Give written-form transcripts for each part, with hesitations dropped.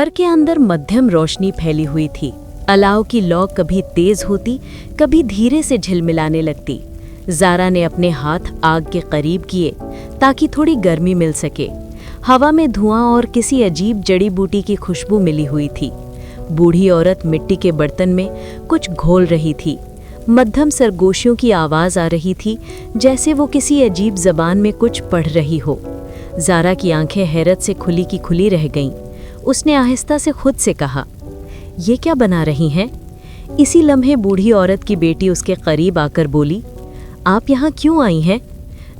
घर के अंदर मध्यम रोशनी फैली हुई थी। अलाव की लौ कभी तेज होती, कभी धीरे से झिलमिलाने लगती। ज़ारा ने अपने हाथ आग के करीब किए ताकि थोड़ी गर्मी मिल सके। हवा में धुआं और किसी अजीब जड़ी बूटी की खुशबू मिली हुई थी। बूढ़ी औरत मिट्टी के बर्तन में कुछ घोल रही थी। मध्यम सरगोशियों की आवाज़ आ रही थी, जैसे वो किसी अजीब ज़बान में कुछ पढ़ रही हो। ज़ारा की आंखें हैरत से खुली की खुली रह गईं। उसने आहिस्ता से खुद से कहा, ये क्या बना रही हैं? इसी लम्हे बूढ़ी औरत की बेटी उसके करीब आकर बोली, आप यहाँ क्यों आई हैं?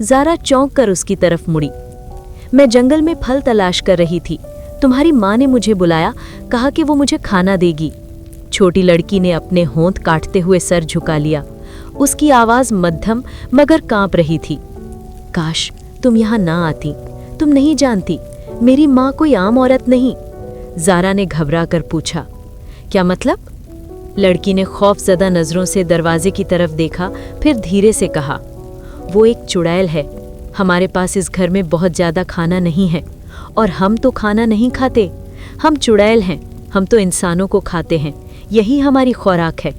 ज़ारा चौंक कर उसकी तरफ मुड़ी। मैं जंगल में फल तलाश कर रही थी। तुम्हारी माँ ने मुझे बुलाया, कहा कि वो मुझे खाना देगी। छोटी लड़की ने अपने होंठ काटते हुए सर झुका लिया। उसकी आवाज़ मध्यम मगर कांप रही थी। काश तुम यहाँ ना आती। तुम नहीं जानती, मेरी माँ कोई आम औरत नहीं। ज़ारा ने घबरा कर पूछा, क्या मतलब? लड़की ने खौफज़दा नज़रों से दरवाजे की तरफ देखा, फिर धीरे से कहा, वो एक चुड़ैल है। हमारे पास इस घर में बहुत ज़्यादा खाना नहीं है और हम तो खाना नहीं खाते। हम चुड़ैल हैं, हम तो इंसानों को खाते हैं, यही हमारी खुराक है।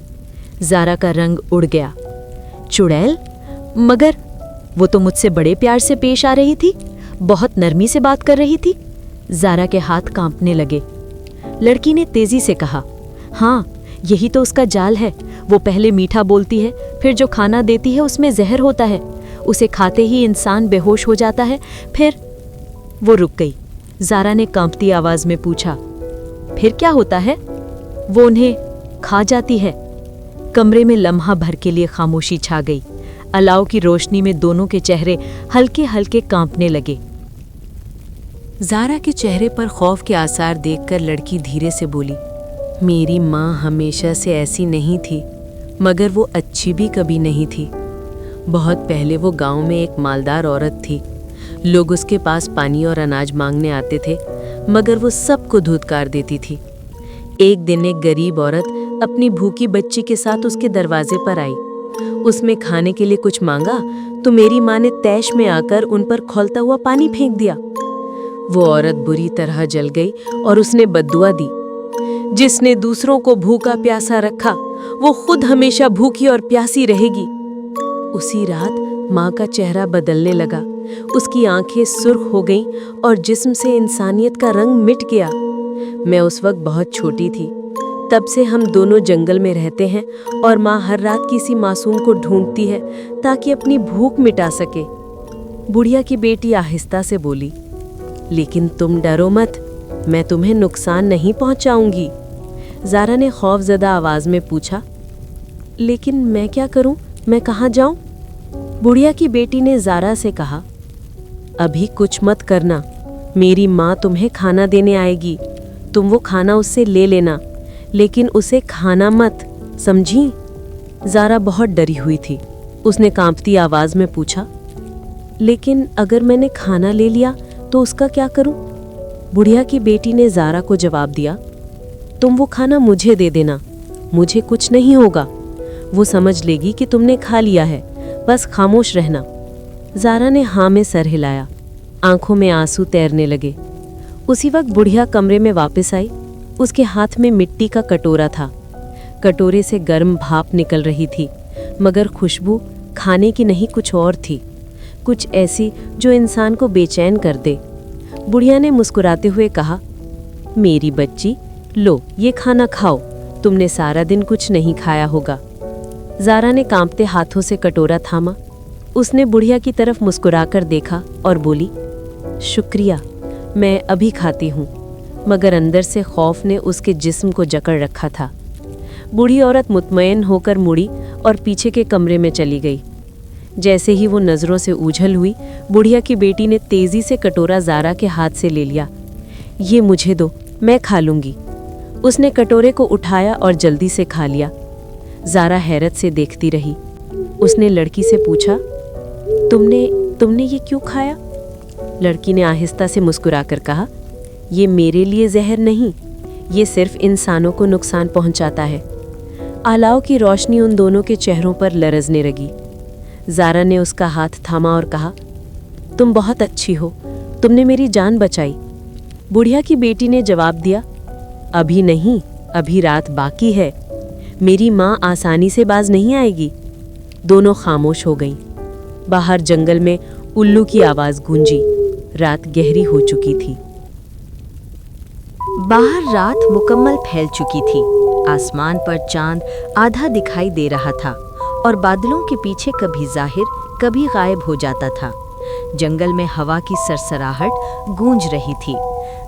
ज़ारा का रंग उड़ गया। चुड़ैल? मगर वो तो मुझसे बड़े प्यार से पेश आ रही थी, बहुत नरमी से बात कर रही थी। ज़ारा के हाथ कांपने लगे। लड़की ने तेजी से कहा, हाँ, यही तो उसका जाल है। वो पहले मीठा बोलती है, फिर जो खाना देती है उसमें जहर होता है। उसे खाते ही इंसान बेहोश हो जाता है। फिर वो रुक गई। ज़ारा ने कांपती आवाज़ में पूछा, फिर क्या होता है? वो उन्हें खा जाती है। कमरे में लम्हा भर के लिए खामोशी छा गई। अलाव की रोशनी में दोनों के चेहरे हल्के हल्के कांपने लगे। ज़ारा के चेहरे पर खौफ के आसार देखकर लड़की धीरे से बोली, मेरी माँ हमेशा से ऐसी नहीं थी, मगर वो अच्छी भी कभी नहीं थी। बहुत पहले वो गांव में एक मालदार औरत थी। लोग उसके पास पानी और अनाज मांगने आते थे, मगर वो सबको धुतकार देती थी। एक दिन एक गरीब औरत अपनी भूखी बच्ची के साथ उसके दरवाजे पर आई। उसमें खाने के लिए कुछ मांगा तो मेरी माँ ने तैश में आकर उन पर खौलता हुआ पानी फेंक दिया। वो औरत बुरी तरह जल गई और उसने बद्दुआ दी। जिसने दूसरों को भूखा प्यासा रखा, वो खुद हमेशा भूखी और प्यासी रहेगी। उसी रात माँ का चेहरा बदलने लगा। उसकी आंखें सुर्ख हो गईं और जिस्म से इंसानियत का रंग मिट गया। मैं उस वक्त बहुत छोटी थी। तब से हम दोनों जंगल में रहते हैं और माँ हर रात किसी मासूम को ढूंढती है ताकि अपनी भूख मिटा सके। बुढ़िया की बेटी आहिस्ता से बोली, लेकिन तुम डरो मत, मैं तुम्हें नुकसान नहीं पहुंचाऊंगी। ज़ारा ने खौफज़दा आवाज़ में पूछा, लेकिन मैं क्या करूं? मैं कहाँ जाऊं? बुढ़िया की बेटी ने ज़ारा से कहा, अभी कुछ मत करना। मेरी माँ तुम्हें खाना देने आएगी। तुम वो खाना उससे ले लेना, लेकिन उसे खाना मत, समझी? ज़ारा बहुत डरी हुई थी। उसने कांपती आवाज़ में पूछा, लेकिन अगर मैंने खाना ले लिया तो उसका क्या करूं? बुढ़िया की बेटी ने ज़ारा को जवाब दिया, तुम वो खाना मुझे दे देना, मुझे कुछ नहीं होगा। वो समझ लेगी कि तुमने खा लिया है, बस खामोश रहना। ज़ारा ने हाँ में सर हिलाया। आंखों में आंसू तैरने लगे। उसी वक्त बुढ़िया कमरे में वापस आई। उसके हाथ में मिट्टी का कटोरा था। कटोरे से गर्म भाप निकल रही थी, मगर खुशबू खाने की नहीं, कुछ और थी, कुछ ऐसी जो इंसान को बेचैन कर दे। बुढ़िया ने मुस्कुराते हुए कहा, मेरी बच्ची, लो ये खाना खाओ, तुमने सारा दिन कुछ नहीं खाया होगा। ज़ारा ने कांपते हाथों से कटोरा थामा। उसने बुढ़िया की तरफ मुस्कुराकर देखा और बोली, शुक्रिया, मैं अभी खाती हूँ। मगर अंदर से खौफ ने उसके जिस्म को जकड़ रखा था। बूढ़ी औरत मुतमईन होकर मुड़ी और पीछे के कमरे में चली गई। जैसे ही वो नज़रों से ओझल हुई, बुढ़िया की बेटी ने तेज़ी से कटोरा ज़ारा के हाथ से ले लिया। ये मुझे दो, मैं खा लूँगी। उसने कटोरे को उठाया और जल्दी से खा लिया। ज़ारा हैरत से देखती रही। उसने लड़की से पूछा, तुमने ये क्यों खाया? लड़की ने आहिस्ता से मुस्कुराकर कहा, ये मेरे लिए जहर नहीं, ये सिर्फ इंसानों को नुकसान पहुंचाता है। अलाव की रोशनी उन दोनों के चेहरों पर लरजने लगी। ज़ारा ने उसका हाथ थामा और कहा, तुम बहुत अच्छी हो, तुमने मेरी जान बचाई। बुढ़िया की बेटी ने जवाब दिया, अभी नहीं, अभी रात बाकी है। मेरी माँ आसानी से बाज नहीं आएगी। दोनों खामोश हो गईं। बाहर जंगल में उल्लू की आवाज गूंजी। रात गहरी हो चुकी थी। बाहर रात मुकम्मल फैल चुकी थी। आसमान पर चांद आधा दिखाई दे रहा था और बादलों के पीछे कभी जाहिर कभी गायब हो जाता था। जंगल में हवा की सरसराहट गूंज रही थी।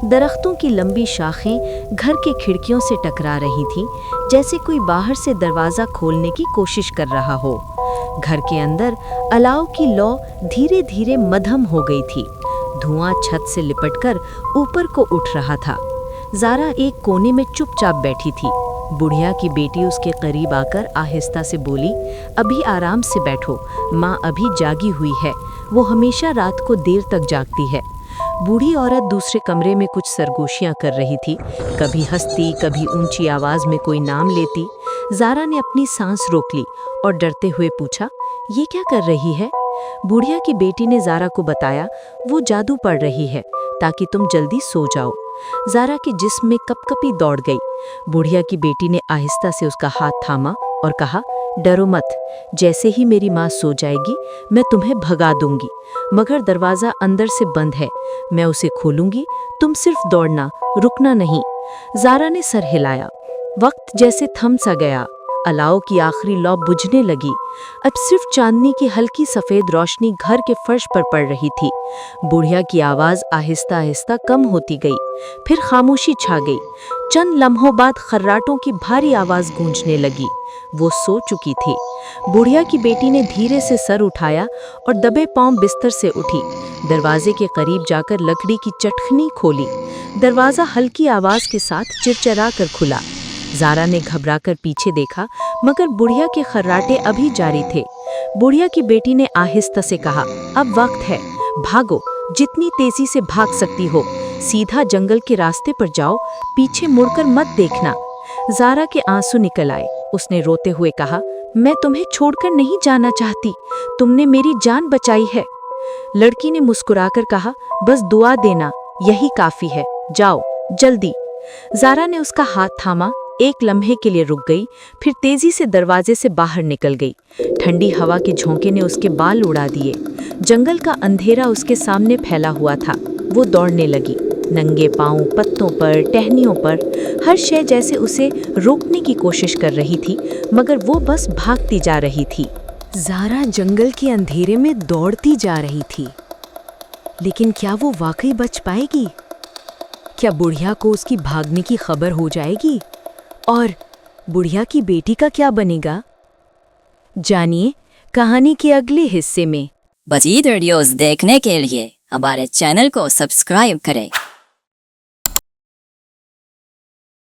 दरख्तों की लंबी शाखें घर के खिड़कियों से टकरा रही थीं, जैसे कोई बाहर से दरवाज़ा खोलने की कोशिश कर रहा हो। घर के अंदर अलाव की लौ धीरे धीरे मद्धम हो गई थी। धुआं छत से लिपटकर ऊपर को उठ रहा था। ज़ारा एक कोने में चुपचाप बैठी थी। बुढ़िया की बेटी उसके करीब आकर आहिस्ता से बोली, अभी आराम से बैठो, माँ अभी जागी हुई है। वो हमेशा रात को देर तक जागती है। बूढ़ी औरत दूसरे कमरे में कुछ सरगोशियां कर रही थी। कभी हंसती, कभी ऊंची आवाज में कोई नाम लेती। ज़ारा ने अपनी सांस रोक ली और डरते हुए पूछा, ये क्या कर रही है? बुढ़िया की बेटी ने ज़ारा को बताया, वो जादू पढ़ रही है ताकि तुम जल्दी सो जाओ। ज़ारा के जिस्म में कपकपी दौड़ गई। बुढ़िया की बेटी ने आहिस्ता से उसका हाथ थामा और कहा, डरो मत, जैसे ही मेरी माँ सो जाएगी मैं तुम्हें भगा दूंगी, मगर दरवाज़ा अंदर से बंद है, मैं उसे खोलूंगी, तुम सिर्फ दौड़ना, रुकना नहीं। ज़ारा ने सर हिलाया। वक्त जैसे थम सा गया। अलाव की आखिरी लौ बुझने लगी। अब सिर्फ चांदनी की हल्की सफ़ेद रोशनी घर के फर्श पर पड़ रही थी। बुढ़िया की आवाज़ आहिस्ता आहिस्ता कम होती गई। फिर खामोशी छा गई। चंद लम्हों बाद खर्राटों की भारी आवाज़ गूंजने लगी। वो सो चुकी थी। बुढ़िया की बेटी ने धीरे से सर उठाया और दबे पांव बिस्तर से उठी। दरवाजे के करीब जाकर लकड़ी की चटखनी खोली। दरवाज़ा हल्की आवाज़ के साथ चिरचिरा कर खुला। ज़ारा ने घबराकर पीछे देखा, मगर बुढ़िया के खर्राटे अभी जारी थे। बुढ़िया की बेटी ने आहिस्ता से कहा, अब वक्त है, भागो, जितनी तेजी से भाग सकती हो। सीधा जंगल के रास्ते पर जाओ, पीछे मुड़कर मत देखना। ज़ारा के आंसू निकल आए। उसने रोते हुए कहा, मैं तुम्हें छोड़कर नहीं जाना चाहती, तुमने मेरी जान बचाई है। लड़की ने मुस्कुराकर कहा, बस दुआ देना, यही काफी है, जाओ जल्दी। ज़ारा ने उसका हाथ थामा। एक लम्हे के लिए रुक गई, फिर तेजी से दरवाजे से बाहर निकल गई। ठंडी हवा के झोंके ने उसके बाल उड़ा दिए। जंगल का अंधेरा उसके सामने फैला हुआ था। वो दौड़ने लगी, नंगे पांव, पत्तों पर, टहनियों पर। हर शय जैसे उसे रोकने की कोशिश कर रही थी, मगर वो बस भागती जा रही थी। ज़ारा जंगल के अंधेरे में दौड़ती जा रही थी, लेकिन क्या वो वाकई बच पाएगी? क्या बुढ़िया को उसकी भागने की खबर हो जाएगी? और बुढ़िया की बेटी का क्या बनेगा? जानिए कहानी के अगले हिस्से में। मज़ीद वीडियोस देखने के लिए हमारे चैनल को सब्सक्राइब करें।